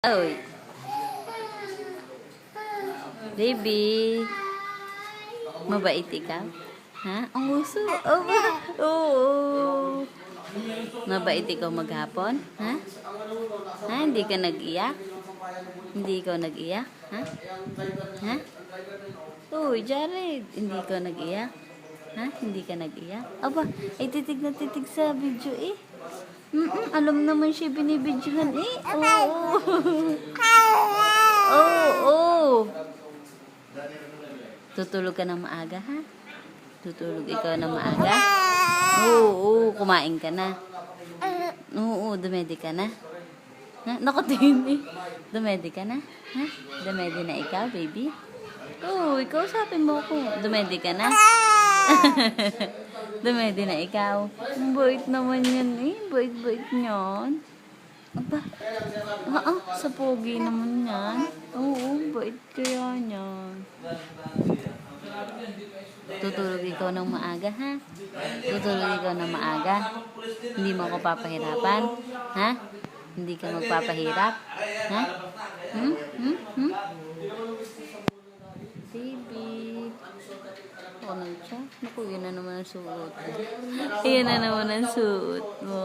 Oy, baby. Mabait ikaw? Ha? Ang uso. Aba. Oo. Mabait ikaw maghapon? Ha? Ha? Hindi ka nag-iyak? Hindi ikaw nag-iyak? Ha? Ha? Uy, Jared. Hindi ka nag-iyak? Ha? Hindi ka nag-iyak? Aba, ay titig na titig sa video eh. Alam naman siya binibidyohan eh. Oo. Oo. Tutulog ka ng maaga, ha? Tutulog ikaw ng maaga? Oo, kumain ka na. Oo, dumedi ka na. Ha? Nakatingin eh. Dumedi ka na? Ha? Dumedi na ikaw, baby? Oo, ikaw sabihin mo ko. Dumedi ka na? Dumedi na ikaw. Bait naman yan eh. Bait-bait niyan. Aba, sa pogi naman yan. Oo, bait kaya niyan. Tutulog ikaw ng maaga, ha? Tutulog ikaw ng maaga. Hindi mo ako papahirapan, ha? Hindi ka magpapahirap, ha? Baby. Ano siya? Naku, yun na naman ang suot. Yan na naman ang suot mo.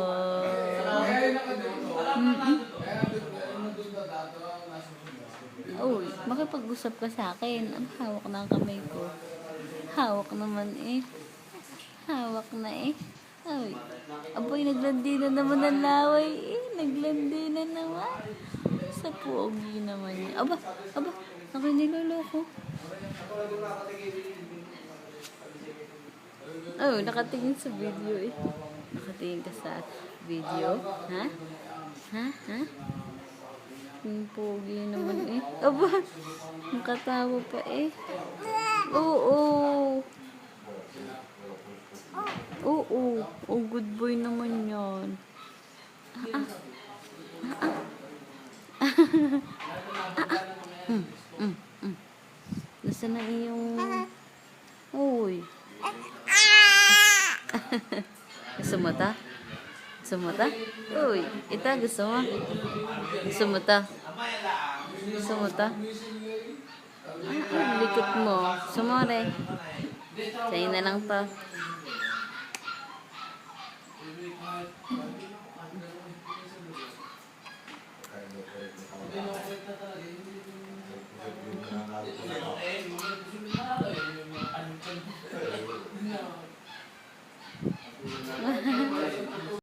Uy, makipag-usap ka sa akin. Ang hawak na ang kamay ko. Hawak naman eh. Hawak na eh. Uy, aboy, naglandi na naman ang laway eh. Naglandi na naman. Sa pogi naman niya. Aba, ako niloloko. Oh, nakatingin sa video eh. Nakatingin ka sa video. Ha? Ha? Yung pogi naman eh. Aba, nakatawa pa eh. Oo. Oh, good boy naman yan. Nasaan na iyong... Uy. Gusto mo ta? Gusto mo ta? Uy, ita, gusto mo? Gusto mo ta? Gusto mo ta? Likot mo. Sumore. Sa'yo na lang to.